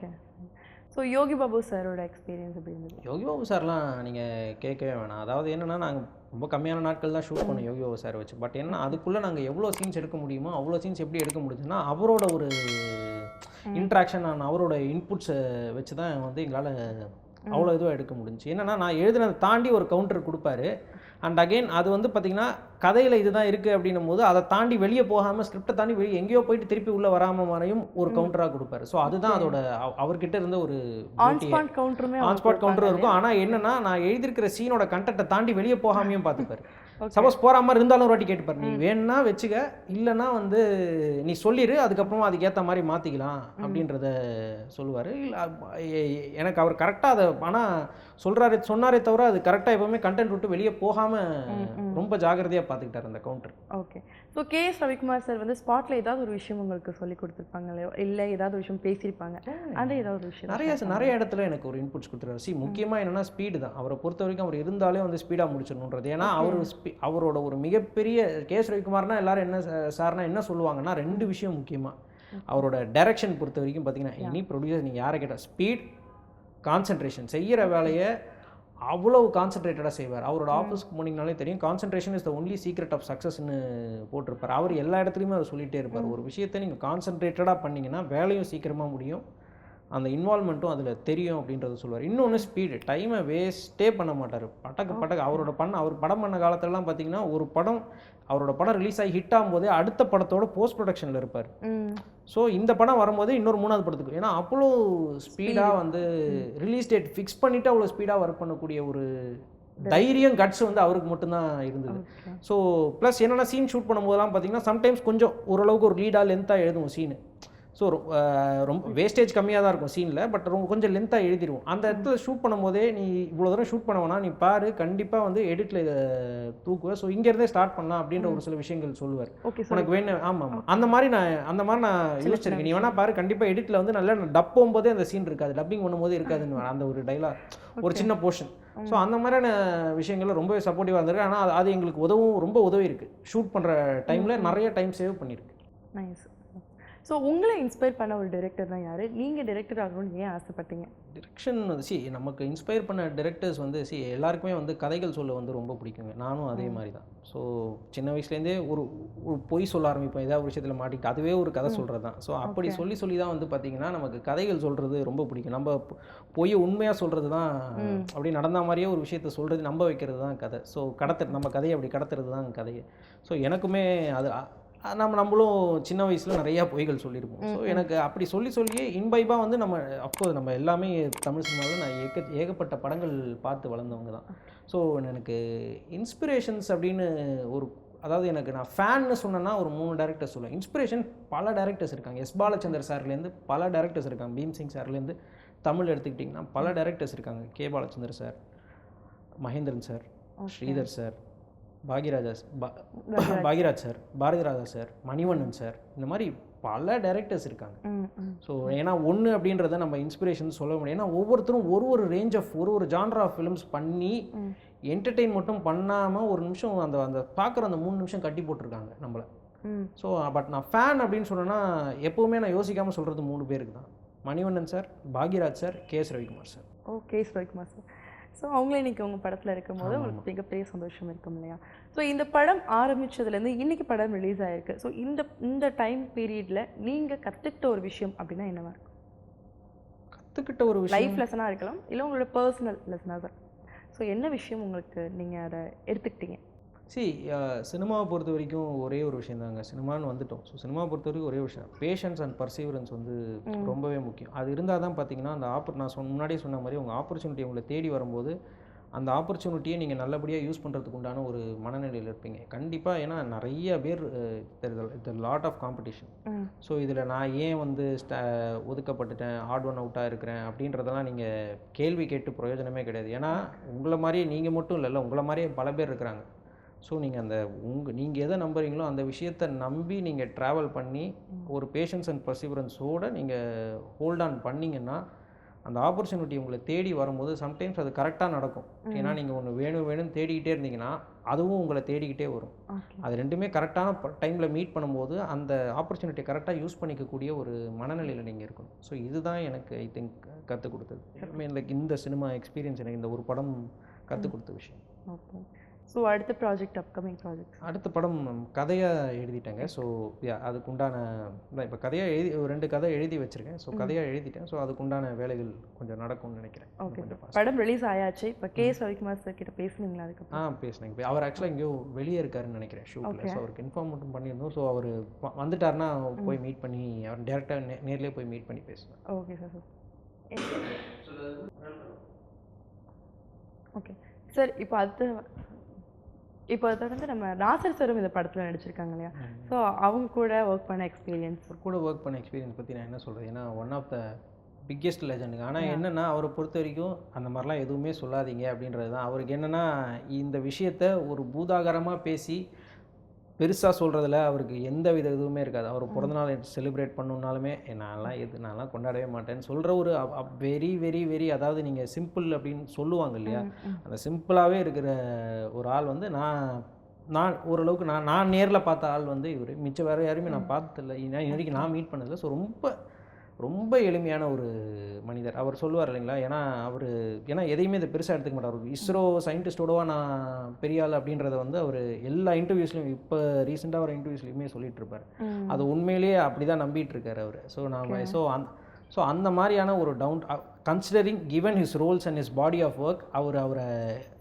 S2: ஸோ யோகி பாபு சாரோட எக்ஸ்பீரியன்ஸ் எப்படி இருந்தது?
S1: யோகி பாபு சார்லாம் நீங்கள் கேட்கவே வேணாம். அதாவது என்னென்னா நாங்கள் ரொம்ப கம்மியான நாட்கள் தான் ஷூட் பண்ணோம் யோகி பாபு சார் வச்சு. பட் என்ன அதுக்குள்ளே நாங்கள் எவ்வளோ சீன்ஸ் எடுக்க முடியுமோ அவ்வளோ சீன்ஸ் எப்படி எடுக்க முடிஞ்சுன்னா அவரோட ஒரு இன்ட்ராக்ஷன், அவரோட இன்புட்ஸை வச்சு தான் வந்து எங்களால் அவ்வளோ இதுவாக எடுக்க முடிஞ்சு. என்னென்னா நான் எழுதினதை தாண்டி ஒரு கவுண்டர் கொடுப்பாரு. அண்ட் அகெயின் அது வந்து பார்த்திங்கன்னா கதையில் இதுதான் இருக்குது அப்படின்னும் போது அதை தாண்டி வெளியே போகாமல் ஸ்கிரிப்டை தாண்டி வெளியே எங்கேயோ போயிட்டு திருப்பி உள்ளே வராமல் வரையும் ஒரு கவுண்டராக கொடுப்பாரு. ஸோ அதுதான் அதோட அவர்கிட்ட இருந்த ஒரு ஆன் ஸ்பாட் கவுண்டரும் இருக்கும். ஆனால் என்னென்னா நான் எழுதியிருக்கிற சீனோட கண்டென்ட்டை தாண்டி வெளியே போகாமையும் பார்த்துப்பாரு. சப்போஸ் போகிற மாதிரி இருந்தாலும் ஒரு வாட்டி கேட்டுப்பாரு, நீ வேணுன்னா வச்சுக்க, இல்லைன்னா வந்து நீ சொல்லிடு, அதுக்கப்புறமா அதுக்கேற்ற மாதிரி மாற்றிக்கலாம் அப்படின்றத சொல்லுவார். எனக்கு அவர் கரெக்டாக அதை ஆனால் சொன்னாரே தவிர அது கரெக்டாக எப்போவுமே கண்டென்ட் விட்டு வெளியே போகாமல் ரொம்ப ஜாகிரதையாக பார்த்துக்கிட்டார் அந்த counter.
S2: Okay. So KS Ravikumar sir வந்து ஸ்பாட்டில் ஏதாவது ஒரு விஷயம் உங்களுக்கு சொல்லி கொடுத்துருப்பாங்க இல்லை ஏதாவது ஒரு விஷயம் பேசியிருப்பாங்க, அந்த ஏதாவது ஒரு விஷயம்
S1: நிறைய இடத்துல எனக்கு ஒரு இன்புட்ஸ் கொடுத்துருவாரு. முக்கியமாக என்னென்னா ஸ்பீடு தான். அவரை பொறுத்த வரைக்கும் அவர் இருந்தாலே வந்து ஸ்பீடாக முடிச்சிடணுன்றது. ஏன்னா அவரோட ஒரு மிகப்பெரிய கேஎஸ் ரவிக்குமார்னா எல்லாரும் என்ன சார்னா என்ன சொல்லுவாங்கன்னா 2 விஷயம் முக்கியமாக. அவரோட டைரக்ஷன் பொறுத்த வரைக்கும் பார்த்தீங்கன்னா எனி ப்ரொடியூசர் நீங்கள் யாரை கேட்டால் ஸ்பீட், கான்சன்ட்ரேஷன், செய்கிற வேலையை அவ்வளவு கான்சென்ட்ரேட்டடாக செய்வார். அவரோட ஆஃபீஸ்க்கு போனீங்கனாலே தெரியும், concentration is the only secret of சக்ஸஸ்ன்னு போட்டிருப்பார். அவர் எல்லா இடத்துலையுமே அதை சொல்லிகிட்டே இருப்பார். ஒரு விஷயத்தை நீங்கள் கான்சென்ட்ரேட்டடாக பண்ணிங்கன்னா வேலையும் சீக்கிரமாக முடியும், அந்த இன்வால்மெண்ட்டும் அதில் தெரியும் அப்படின்றத சொல்லுவார். இன்னொன்று ஸ்பீடு, டைமை வேஸ்ட்டே பண்ண மாட்டார். பட்டக்கு அவர் படம் பண்ண காலத்துலலாம் பார்த்தீங்கன்னா அவரோட படம் ரிலீஸ் ஆகி ஹிட் ஆகும்போதே அடுத்த படத்தோட போஸ்ட் ப்ரொடக்ஷனில் இருப்பார். ஸோ இந்த படம் வரும்போது இன்னொரு 3வது படத்துக்கு, ஏன்னா அவ்வளோ ஸ்பீடாக வந்து ரிலீஸ் டேட் ஃபிக்ஸ் பண்ணிவிட்டு அவ்வளோ ஸ்பீடாக ஒர்க் பண்ணக்கூடிய ஒரு தைரியம், கட்ஸ் வந்து அவருக்கு மட்டும்தான் இருந்தது. ஸோ ப்ளஸ் என்னென்னா சீன் ஷூட் பண்ணும்போதெல்லாம் பார்த்தீங்கன்னா சம்டைம்ஸ் கொஞ்சம் ஓரளவுக்கு ஒரு லீடாக லென்த்தாக எழுதுவோம் சீனு. ஸோ ரொம்ப வேஸ்டேஜ் கம்மியாக தான் இருக்கும் சீனில், பட் கொஞ்சம் லென்த்தாக எழுதிடுவோம். அந்த இடத்துல ஷூட் பண்ணும்போதே நீ இவ்வளோ தூரம் ஷூட் பண்ண வேணா, நீ பாரு கண்டிப்பாக வந்து எடிட்டில் இதை தூக்குவேன், ஸோ இங்கேருந்தே ஸ்டார்ட் பண்ணலாம் அப்படின்ற ஒரு சில விஷயங்கள் சொல்லுவார். உனக்கு வேணும், ஆமாம் அந்த மாதிரி நான் யோசிச்சிருக்கேன். நீ வேணா பாரு கண்டிப்பாக எடிட்டில் வந்து நல்லா டப் போகும்போதே அந்த சீன் இருக்காது, டப்பிங் பண்ணும்போது இருக்காதுன்னு அந்த ஒரு டைலாக், ஒரு சின்ன போர்ஷன். ஸோ அந்த மாதிரியான விஷயங்கள் ரொம்பவே சப்போர்ட்டிவாக இருந்திருக்கு. ஆனால் அது எங்களுக்கு ரொம்ப உதவி இருக்குது. ஷூட் பண்ணுற டைமில் நிறைய டைம் சேவ் பண்ணியிருக்கு.
S2: நைஸ். ஸோ உங்களை இன்ஸ்பயர் பண்ண ஒரு டைரக்டர் தான் யார்? நீங்கள் டைரக்டர் ஆகணும்னு ஏன் ஆசைப்பட்டீங்க?
S1: டிரெக்ஷன் வந்து நமக்கு இன்ஸ்பயர் பண்ண டைரக்டர்ஸ் வந்து எல்லாருக்குமே வந்து கதைகள் சொல்ல வந்து ரொம்ப பிடிக்குங்க. நானும் அதே மாதிரி தான். ஸோ சின்ன வயசுலேருந்தே ஒரு பொய் சொல்ல ஆரம்பிப்போம், ஏதாவது ஒரு விஷயத்தில் மாட்டிக்கிட்டு அதுவே ஒரு கதை சொல்கிறது தான். ஸோ அப்படி சொல்லி தான் வந்து பார்த்திங்கன்னா நமக்கு கதைகள் சொல்கிறது ரொம்ப பிடிக்கும். நம்ம பொய்யை உண்மையாக சொல்கிறது தான், அப்படி நடந்த மாதிரியே ஒரு விஷயத்த சொல்கிறது, நம்ப வைக்கிறது தான் கதை. ஸோ நம்ம கதையை அப்படி கடத்துறது தான் கதையை. ஸோ எனக்குமே அது நம்மளும் சின்ன வயசில் நிறையா பொய்கள் சொல்லியிருப்போம். ஸோ எனக்கு அப்படி சொல்லியே இன்பைபாக வந்து அப்போது நம்ம எல்லாமே தமிழ் சினிமாவில் நான் ஏகப்பட்ட படங்கள் பார்த்து வளர்ந்தவங்க தான். ஸோ எனக்கு இன்ஸ்பிரேஷன்ஸ் அப்படின்னு அதாவது எனக்கு நான் ஃபேன்னு சொன்னேன்னா ஒரு 3 டேரக்டர்ஸ் சொல்லுவேன். இன்ஸ்பிரேஷன் பல டேரக்டர்ஸ் இருக்காங்க. எஸ் பாலச்சந்தர் சார்லேருந்து பல டேரக்டர்ஸ் இருக்காங்க. பீம் சிங் சார்லேருந்து தமிழ் எடுத்துக்கிட்டிங்கன்னா பல டேரக்டர்ஸ் இருக்காங்க. K Balachander sir, Mahendran sir, Sridhar sir, Bhagyaraj sir, Bharathi Raja sir, Manivannan sir, இந்த மாதிரி பல டைரக்டர்ஸ் இருக்காங்க. ஸோ ஏன்னா ஒன்று அப்படின்றத நம்ம இன்ஸ்பிரேஷன் சொல்ல முடியும். ஏன்னா ஒவ்வொருத்தரும் ஒரு ரேஞ்ச் ஆஃப் ஒரு ஜான்ரா ஆஃப் ஃபிலிம்ஸ் பண்ணி என்டர்டெயின் மட்டும் பண்ணாமல் ஒரு நிமிஷம் அந்த பார்க்குற அந்த 3 நிமிஷம் கட்டி போட்டிருக்காங்க நம்மளை. ஸோ பட் நான் ஃபேன் அப்படின்னு சொன்னேன்னா எப்போவுமே நான் யோசிக்காமல் சொல்கிறது 3 பேருக்கு தான். Manivannan sir, Bhagyaraj sir, KS. Ravikumar sir.
S2: KS. Ravikumar sir. So அவங்களே இன்றைக்கி உங்கள் படத்தில் இருக்கும் போது உங்களுக்கு மிகப்பெரிய சந்தோஷம் இருக்கும் இல்லையா? ஸோ இந்த படம் ஆரம்பித்ததுலேருந்து இன்றைக்கி படம் ரிலீஸ் ஆகிருக்கு. ஸோ இந்த டைம் பீரியடில் நீங்கள் கற்றுக்கிட்ட ஒரு விஷயம் அப்படின்னா என்னவா இருக்கும்?
S1: கற்றுக்கிட்ட ஒரு விஷயம்
S2: லைஃப் லெசனாக இருக்கலாம், இல்லை உங்களோட பர்சனல் லெசனாக தான். ஸோ என்ன விஷயம் உங்களுக்கு நீங்கள் அதை எடுத்துக்கிட்டீங்க?
S1: சினிமாவை பொறுத்த வரைக்கும் ஒரே ஒரு விஷயம் தாங்க. சினிமான்னு வந்துட்டோம். ஸோ சினிமாவை பொறுத்த வரைக்கும் ஒரே விஷயம், பேஷன்ஸ் அண்ட் பர்சீவரன்ஸ் வந்து ரொம்பவே முக்கியம். அது இருந்தால் தான் பார்த்தீங்கன்னா நான் முன்னாடியே சொன்ன மாதிரி உங்கள் ஆப்பர்ச்சுனிட்டி உங்களை தேடி வரும்போது அந்த ஆப்பர்ச்சுனிட்டியை நீங்கள் நல்லபடியாக யூஸ் பண்ணுறதுக்கு உண்டான ஒரு மனநிலையில் இருப்பீங்க கண்டிப்பாக. ஏன்னா நிறைய பேர் லாட் ஆஃப் காம்படிஷன். ஸோ இதில் நான் ஏன் வந்து ஒதுக்கப்பட்டுட்டேன், ஆட் ஒன் அவுட்டாக இருக்கிறேன் அப்படின்றதெல்லாம் நீங்கள் கேள்வி கேட்டு பிரயோஜனமே கிடையாது. ஏன்னா உங்களை மாதிரியே நீங்கள் மட்டும் இல்லைல்ல, உங்களை மாதிரியே பல பேர் இருக்கிறாங்க. ஸோ நீங்கள் நீங்கள் எதை நம்புறீங்களோ அந்த விஷயத்தை நம்பி நீங்கள் ட்ராவல் பண்ணி ஒரு பேஷன்ஸ் அண்ட் பர்சிவரன்ஸோடு நீங்கள் ஹோல்ட் ஆன் பண்ணிங்கன்னா அந்த ஆப்பர்ச்சுனிட்டி உங்களை தேடி வரும்போது சம்டைம்ஸ் அது கரெக்டாக நடக்கும். ஏன்னா நீங்கள் ஒன்று வேணும்னு தேடிக்கிட்டே இருந்தீங்கன்னா அதுவும் உங்களை தேடிக்கிட்டே வரும். அது ரெண்டுமே கரெக்டான டைமில் மீட் பண்ணும்போது அந்த ஆப்பர்ச்சுனிட்டியை கரெக்டாக யூஸ் பண்ணிக்கக்கூடிய ஒரு மனநிலையில் நீங்கள் இருக்கணும். ஸோ இதுதான் எனக்கு ஐ திங்க் கற்றுக் கொடுத்தது. இந்த சினிமா எக்ஸ்பீரியன்ஸ் எனக்கு இந்த ஒரு படம் கற்றுக் கொடுத்த விஷயம்.
S2: ஓகே. ஸோ அடுத்த ப்ராஜெக்ட், அப்கமிங் ப்ராஜெக்ட்?
S1: அடுத்த படம் கதையாக எழுதிட்டேங்க. ஸோ அதுக்குண்டான இப்போ கதையாக 2 கதை எழுதி வச்சுருக்கேன். ஸோ கதையாக எழுதிட்டேன். ஸோ அதுக்குண்டான வேலைகள் கொஞ்சம் நடக்கும்னு நினைக்கிறேன்.
S2: ஓகே. படம் ரிலீஸ் ஆயாச்சு. இப்போ கே.எஸ். ரவிக்குமார் சார் கிட்ட பேசுனீங்களா? அதுக்கப்புறம்
S1: பேசுனேங்க. அவர் ஆக்சுவலாக எங்கேயோ வெளியே இருக்காருன்னு நினைக்கிறேன் ஷூட்டில். ஸோ அவருக்கு இன்ஃபார்ம் மட்டும் பண்ணியிருந்தோம். ஸோ அவர் வந்துட்டாருன்னா போய் மீட் பண்ணி அவர் டேரெக்டாக நேர்லேயே போய் மீட் பண்ணி பேசுவேன்.
S2: Okay sir. Okay sir. இப்போ தொடர்ந்து நம்ம நாசர் சாரும் இந்த படத்தில் நடிச்சிருக்காங்க இல்லையா? ஸோ அவங்க கூட ஒர்க் பண்ண எக்ஸ்பீரியன்ஸ்
S1: பற்றி நான் என்ன சொல்கிறது, ஏன்னா ஒன் ஆஃப் த பிக்கெஸ்ட் லெஜண்டுங்க. ஆனால் என்னென்னா அவரை பொறுத்த வரைக்கும் அந்த மாதிரிலாம் எதுவுமே சொல்லாதீங்க அப்படின்றது தான். அவருக்கு என்னென்னா இந்த விஷயத்த ஒரு பூதாகரமாக பேசி பெருசாக சொல்கிறதுல அவருக்கு எந்த வித இதுவுமே இருக்காது. அவர் பிறந்தநாள் செலிப்ரேட் பண்ணணுன்னாலுமே நான்லாம் கொண்டாடவே மாட்டேன்னு சொல்கிற ஒரு வெரி வெரி வெரி, அதாவது நீங்கள் சிம்பிள் அப்படின்னு சொல்லுவாங்க இல்லையா, அந்த சிம்பிளாகவே இருக்கிற ஒரு ஆள் வந்து நான் ஓரளவுக்கு நான் நேரில் பார்த்த ஆள் வந்து இவர். மிச்சம் வேறு யாருமே நான் பார்த்ததில்லை, இன்னைக்கு நான் மீட் பண்ணதில்லை. ஸோ ரொம்ப ரொம்ப எளிமையான ஒரு மனிதர். அவர் சொல்லுவார் இல்லைங்களா, ஏன்னா எதையுமே இதை பெருசாக எடுத்துக்க மாட்டார். ஒரு இஸ்ரோ சயின்டிஸ்டோடவா நான் பெரிய ஆள் அப்படின்றத வந்து அவர் எல்லா இன்டர்வியூஸ்லையும், இப்போ ரீசெண்டாக வர இன்டர்வியூஸ்லையுமே சொல்லிட்டு இருப்பார். அது உண்மையிலேயே அப்படி தான் நம்பிட்டு இருக்காரு அவர். ஸோ அந்த மாதிரியான ஒரு considering given his roles and his body of work அவரை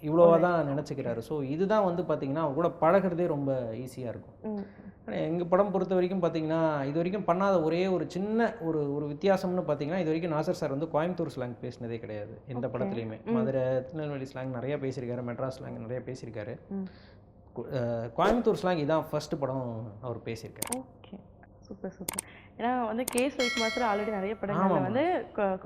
S1: இவ்வளோவா தான் நினச்சிக்கிறாரு. ஸோ இதுதான் வந்து பார்த்திங்கன்னா அவர் கூட பழகிறதே ரொம்ப ஈஸியாக இருக்கும். ஆனால் எங்கள் படம் பொறுத்த வரைக்கும் பார்த்தீங்கன்னா, இது வரைக்கும் பண்ணாத ஒரே ஒரு சின்ன ஒரு வித்தியாசம்னு பார்த்தீங்கன்னா, இது வரைக்கும் நாசர் சார் வந்து கோயம்புத்தூர் ஸ்லாங் பேசினதே கிடையாது எந்த படத்துலையுமே. மதுரை, திருநெல்வேலி ஸ்லாங் நிறையா பேசியிருக்காரு, மெட்ராஸ் ஸ்லாங் நிறையா பேசியிருக்காரு. கோயம்புத்தூர் ஸ்லாங் இதான் ஃபர்ஸ்ட் படம் அவர் பேசியிருக்காரு.
S2: Okay, super super. ஏன்னா வந்து கேஸ் ரவிக்குமார் சார் ஆல்ரெடி நிறைய படங்களில் வந்து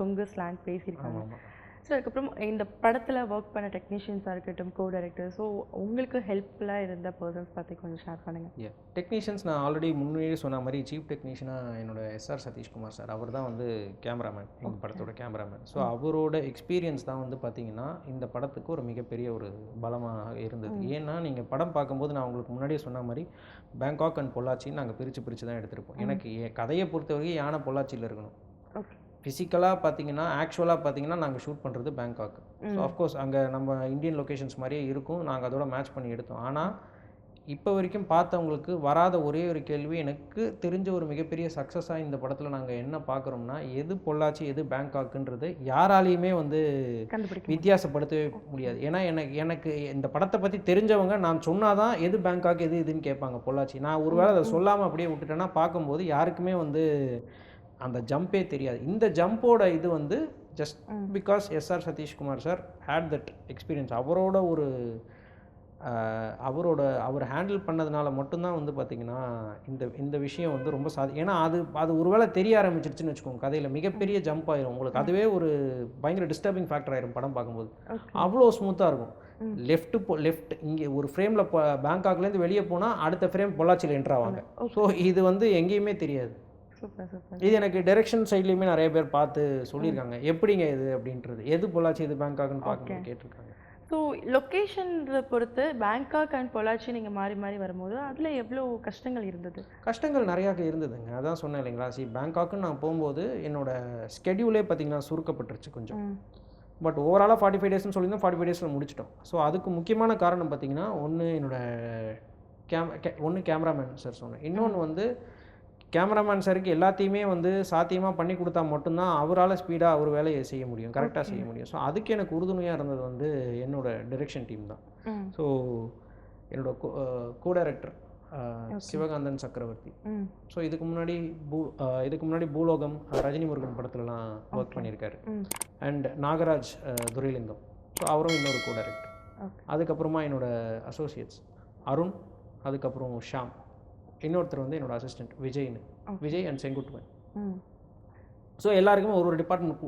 S2: கொங்கு ஸ்லாங் பேசியிருக்காங்க. ஸோ அதுக்கப்புறம் இந்த படத்தில் ஒர்க் பண்ண டெக்னீஷியன்ஸாக இருக்கட்டும், கோ டைரக்டர், ஸோ உங்களுக்கு ஹெல்ப்ஃபுல்லாக இருந்த பர்சன்ஸ் பற்றி கொஞ்சம் ஷேர் பண்ணுங்கள்.
S1: டெக்னீஷியன்ஸ் நான் ஆல்ரெடி முன்னாடியே சொன்ன மாதிரி சீஃப் டெக்னீஷியனாக என்னோட எஸ்ஆர் சதீஷ்குமார் சார், அவர் தான் வந்து கேமராமேன், எங்கள் படத்தோட கேமராமேன். ஸோ அவரோட எக்ஸ்பீரியன்ஸ் தான் வந்து பார்த்திங்கன்னா இந்த படத்துக்கு ஒரு மிகப்பெரிய ஒரு பலமாக இருந்தது. ஏன்னா நீங்கள் படம் பார்க்கும்போது நான் உங்களுக்கு முன்னாடியே சொன்ன மாதிரி பேங்காக் அண்ட் பொள்ளாச்சின்னு நாங்கள் பிரித்து தான் எடுத்திருப்போம். எனக்கு கதையை பொறுத்தவரைக்கும் யானை பொள்ளாச்சியில் இருக்கணும். ஃபிசிக்கலாக பார்த்தீங்கன்னா, ஆக்சுவலாக பார்த்தீங்கன்னா நாங்கள் ஷூட் பண்ணுறது பேங்காக். ஸோ ஆஃப்கோர்ஸ் அங்கே நம்ம இந்தியன் லொக்கேஷன்ஸ் மாதிரியே இருக்கும், நாங்கள் அதோட மேட்ச் பண்ணி எடுத்தோம். ஆனால் இப்போ வரைக்கும் பார்த்தவங்களுக்கு வராத ஒரே ஒரு கேள்வி, எனக்கு தெரிஞ்ச ஒரு மிகப்பெரிய சக்ஸஸாக இந்த படத்தில் நாங்கள் என்ன பார்க்குறோம்னா, எது பொள்ளாச்சி எது பேங்காக்குன்றது யாராலையுமே வந்து வித்தியாசப்படுத்தவே முடியாது. ஏன்னா எனக்கு இந்த படத்தை பற்றி தெரிஞ்சவங்க நான் சொன்னாதான் எது பேங்காக் எது இதுன்னு கேட்பாங்க. பொள்ளாச்சி நான் ஒருவேளை அதை சொல்லாமல் அப்படியே விட்டுட்டேன்னா பார்க்கும்போது யாருக்குமே வந்து அந்த ஜம்பே தெரியாது. இந்த ஜம்போட இது வந்து just because SR Sathishkumar sir had that experience. அவர் ஹேண்டில் பண்ணதுனால மட்டும்தான் வந்து பார்த்திங்கன்னா இந்த விஷயம் வந்து ரொம்ப ஏன்னா அது ஒருவேளை தெரிய ஆரம்பிச்சிருச்சுன்னு வச்சுக்கோங்க, கதையில் மிகப்பெரிய ஜம்ப் ஆயிரும் உங்களுக்கு. அதுவே ஒரு பயங்கர டிஸ்டர்பிங் ஃபேக்டர் ஆயிரும் படம் பார்க்கும்போது. அவ்வளோ ஸ்மூத்தாக இருக்கும். லெஃப்ட் இங்கே ஒரு ஃப்ரேமில் பேங்காக்லேருந்து வெளியே போனால் அடுத்த ஃப்ரேம் பொள்ளாச்சியில் என்ட்ரு ஆவாங்க. ஸோ இது வந்து எங்கேயுமே தெரியாது. இது எனக்கு டைரக்ஷன் சைட்லேயுமே நிறைய பேர் பார்த்து சொல்லியிருக்காங்க, எப்படிங்க இது அப்படின்றது, எது பொள்ளாச்சி எது பேங்காக்னு பார்க்க கேட்டிருக்காங்க.
S2: ஸோ லொக்கேஷன்றதை பொறுத்து பேங்காக் அண்ட் பொள்ளாச்சி நீங்கள் மாறி மாறி வரும்போது அதில் எவ்வளோ கஷ்டங்கள் இருந்தது?
S1: கஷ்டங்கள் நிறையா இருந்ததுங்க. அதான் சொன்னேன் இல்லைங்களா, பேங்காக்குன்னு நான் போகும்போது என்னோட ஸ்கெடியூலே பார்த்திங்கன்னா சுருக்கப்பட்டுருச்சு கொஞ்சம். பட் ஓவராலாக 45 டேஸ்ன்னு சொல்லியிருந்தோம், 45 டேஸில் முடிச்சிட்டோம். ஸோ அதுக்கு முக்கியமான காரணம் பார்த்திங்கன்னா, ஒன்று கேமராமேன் சார் சொன்னேன், இன்னொன்று வந்து கேமராமேன் சாருக்கு எல்லாத்தையுமே வந்து சாத்தியமாக பண்ணி கொடுத்தா மட்டும்தான் அவரால் ஸ்பீடாக அவர் வேலையை செய்ய முடியும், கரெக்டாக செய்ய முடியும். ஸோ அதுக்கு எனக்கு உறுதுணையாக இருந்தது வந்து என்னோட டைரக்ஷன் டீம் தான். ஸோ என்னோட கோ டைரக்டர் சிவகாந்தன் சக்கரவர்த்தி. ஸோ இதுக்கு முன்னாடி பூலோகம், ரஜினி முருகன் படத்துலலாம் ஒர்க் பண்ணியிருக்காரு. அண்ட் நாகராஜ் துரைலிங்கம், ஸோ அவரும் இன்னொரு கோ டைரக்டர். அதுக்கப்புறமா என்னோட அசோசியேட்ஸ் அருண், அதுக்கப்புறம் ஷாம், இன்னொருத்தர் வந்து என்னோட assistant Vijay and Senguttuvan. So எல்லாருக்குமே ஒரு டிபார்ட்மெண்ட்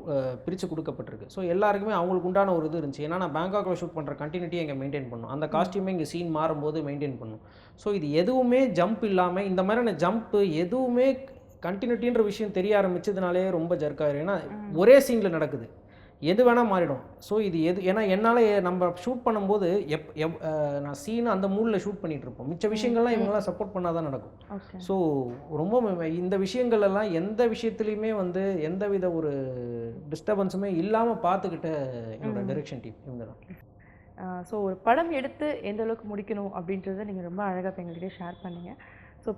S1: பிரித்து கொடுக்கப்பட்டிருக்கு. ஸோ எல்லாருக்குமே அவங்களுக்கு உண்டான ஒரு இது இருந்துச்சு. ஏன்னா நான் பேங்காக்கில் ஷூட் பண்ணுற கண்டினியூட்டியை இங்கே மெயின்டைன் பண்ணணும், அந்த காஸ்டியூமே இங்கே சீன் மாறும்போது மெயின்டைன் பண்ணணும். ஸோ இது எதுவுமே ஜம்ப் இல்லாமல், இந்த மாதிரியான ஜம்ப்பு எதுவுமே கண்டினியூட்டின்ற விஷயம் தெரிய ஆரம்பிச்சதுனாலே ரொம்ப ஜர்க்காயிரும். ஏன்னா ஒரே சீனில் நடக்குது, எது வேணால் மாறிடும். ஸோ இது ஏன்னா என்னால் நம்ம ஷூட் பண்ணும்போது நான் சீன் அந்த மூடில் ஷூட் பண்ணிகிட்ருப்போம், மிச்ச விஷயங்கள்லாம் இவங்களாம் சப்போர்ட் பண்ணால் தான் நடக்கும். ஸோ ரொம்ப இந்த விஷயங்கள்லாம் எந்த விஷயத்துலையுமே வந்து எந்த வித ஒரு டிஸ்டர்பன்ஸுமே இல்லாமல் பார்த்துக்கிட்ட என்னோட டைரக்ஷன் டீம் இவங்க தான்.
S2: ஸோ ஒரு படம் எடுத்து எந்த அளவுக்கு முடிக்கணும் அப்படின்றத நீங்கள் ரொம்ப அழகாக எங்கள்கிட்ட ஷேர் பண்ணீங்க. ஸோ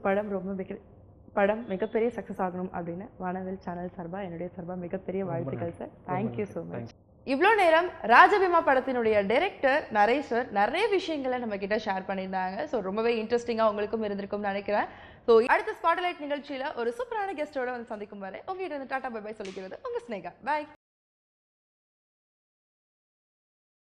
S2: படம் மிகப்பெரிய சக்ஸஸ் ஆகணும் அப்படின்னு வானவில் சேனல் சார்பாக என்னுடைய சார்பாக மிகப்பெரிய வாழ்த்துக்கள் சார். Thank you so much. இவ்வளோ நேரம் ராஜபீமா படத்தினுடைய டைரக்டர் நரேஷ் சார் நிறைய விஷயங்களை நம்ம கிட்ட ஷேர் பண்ணியிருந்தாங்க. ஸோ ரொம்பவே இன்ட்ரெஸ்டிங்காக உங்களுக்கும் இருந்திருக்கும்னு நினைக்கிறேன். ஸோ அடுத்த ஸ்பாட்லைட் நிகழ்ச்சியில் ஒரு சூப்பரான கெஸ்ட்டோட வந்து சந்திக்கும் வரை உங்ககிட்ட டாடா பை பை சொல்லிக்கிறது உங்கள் ஸ்னேகா. பாய்.